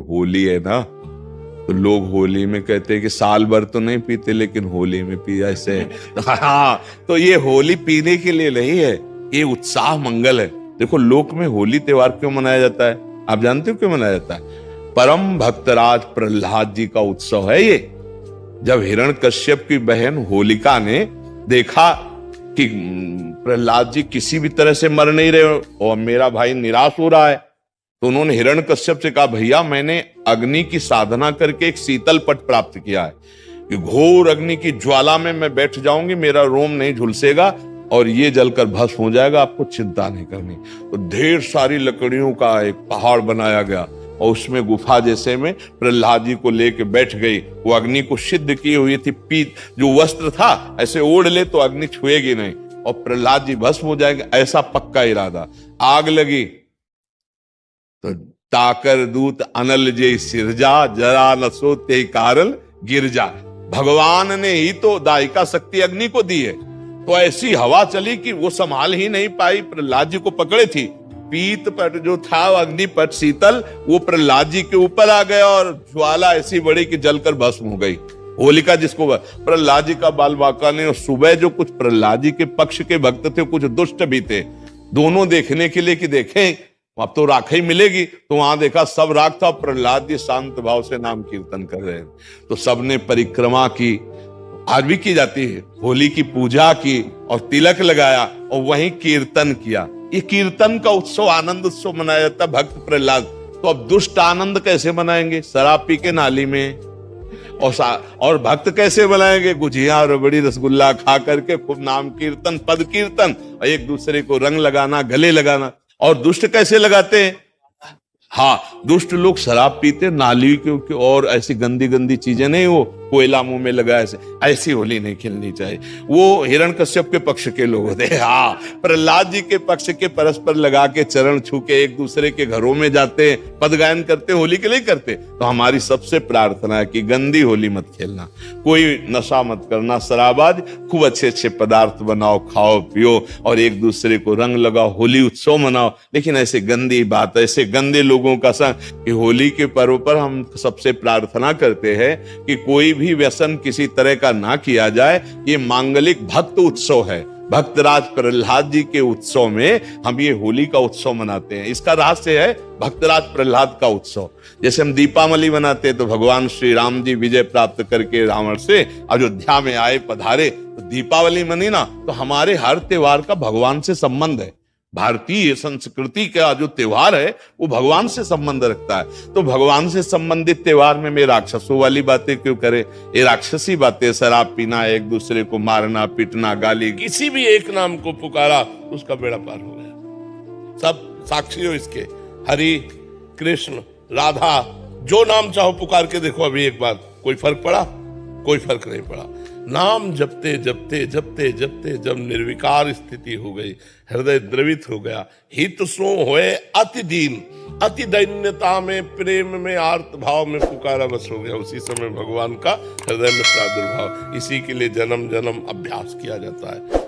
होली है ना, तो लोग होली में कहते हैं कि साल भर तो नहीं पीते लेकिन होली में पी ऐसे। हाँ, तो ये होली पीने के लिए नहीं है, ये उत्साह मंगल है। देखो लोक में होली त्योहार क्यों मनाया जाता है, आप जानते हो क्यों मनाया जाता है? परम भक्तराज प्रहलाद जी का उत्सव है ये। जब हिरण्यकश्यप की बहन होलिका ने देखा कि प्रहलाद जी किसी भी तरह से मर नहीं रहे और मेरा भाई निराश हो रहा है, तो उन्होंने हिरण्यकश्यप से कहा, भैया मैंने अग्नि की साधना करके एक शीतल पट प्राप्त किया है कि घोर अग्नि की ज्वाला में मैं बैठ जाऊंगी, मेरा रोम नहीं झुलसेगा और ये जलकर भस्म हो जाएगा, आपको चिंता नहीं करनी। तो ढेर सारी लकड़ियों का एक पहाड़ बनाया गया और उसमें गुफा जैसे में प्रहलाद जी को लेके बैठ गई। वो अग्नि को सिद्ध की हुई थी, पीत जो वस्त्र था ऐसे ओढ़ ले तो अग्नि छुएगी नहीं और प्रहलाद जी भस्म हो जाएंगे, ऐसा पक्का इरादा। आग लगी तो ताकर दूत अनल जे सिरजा, जरा न सोते कारण गिरजा। भगवान ने ही तो दायिका शक्ति अग्नि को दी है, तो ऐसी हवा चली कि वो संभाल ही नहीं पाई, प्रहलाद जी को पकड़े थी। पीत पट जो था अग्निपट शीतल, वो प्रहलाद जी के ऊपर आ गया और ज्वाला ऐसी बड़ी कि जलकर भस्म हो गई। होलिका जिसको प्रहलाद जी का बाल बांका ने, सुबह जो कुछ प्रहलाद जी के पक्ष के भक्त थे कुछ दुष्ट भी थे, दोनों देखने के लिए कि देखें अब तो राख ही मिलेगी, तो वहां देखा सब राख था, प्रहलाद जी शांत भाव से नाम कीर्तन कर रहे हैं। तो सबने परिक्रमा की, आज भी की जाती है, होली की पूजा की और तिलक लगाया और वहीं कीर्तन किया। ये कीर्तन का उत्सव, आनंद उत्सव मनाया जाता है भक्त प्रहलाद। तो अब दुष्ट आनंद कैसे मनाएंगे? शराब पी के नाली में। और भक्त कैसे बनाएंगे? गुजिया रबड़ी रसगुल्ला खा करके खूब नाम कीर्तन पद कीर्तन और एक दूसरे को रंग लगाना, गले लगाना। और दुष्ट कैसे लगाते हैं? हाँ, दुष्ट लोग शराब पीते नाली के और ऐसी गंदी गंदी चीजें नहीं, वो कोयला मुंह में लगा ऐसी होली नहीं खेलनी चाहिए। वो हिरण्यकश्यप के पक्ष के लोग होते हैं। हाँ, प्रहलाद जी के पक्ष के परस्पर लगा के चरण छू के एक दूसरे के घरों में जाते, पद गायन करते, होली के लिए करते। तो हमारी सबसे प्रार्थना है कि गंदी होली मत खेलना, कोई नशा मत करना, शराबाज, खूब अच्छे अच्छे पदार्थ बनाओ, खाओ पियो और एक दूसरे को रंग लगाओ, होली उत्सव मनाओ। लेकिन ऐसे गंदी बात, ऐसे गंदे लोगों का संग कि होली के पर्व पर हम सबसे प्रार्थना करते हैं कि कोई भी व्यसन किसी तरह का ना किया जाए। ये मांगलिक भक्त उत्सव है, भक्तराज प्रहलाद जी के उत्सव में हम ये होली का उत्सव मनाते हैं। इसका रहस्य है भक्तराज प्रहलाद का उत्सव। जैसे हम दीपावली मनाते हैं तो भगवान श्री राम जी विजय प्राप्त करके रावण से अयोध्या में आए, पधारे, तो दीपावली मनी ना, तो हमारे हर त्योहार का भगवान से संबंध है। भारतीय संस्कृति का जो त्योहार है वो भगवान से संबंध रखता है। तो भगवान से संबंधित त्योहार में मैं राक्षसों वाली बातें क्यों करे? ये राक्षसी बातें, शराब पीना, एक दूसरे को मारना पीटना, गाली, किसी भी एक नाम को पुकारा उसका बेड़ा पार हो गया। सब साक्षी हो इसके, हरि कृष्ण राधा, जो नाम चाहो पुकार के देखो। अभी एक बार कोई फर्क पड़ा? कोई फर्क नहीं पड़ा। नाम जपते जपते जपते जपते जब निर्विकार स्थिति हो गई, हृदय द्रवित हो गया, हित सो होए अति दीन, अति दैन्यता में, प्रेम में, आर्त भाव में पुकारा, बस हो गया। उसी समय भगवान का हृदय में प्रादुर्भाव। इसी के लिए जन्म जन्म अभ्यास किया जाता है।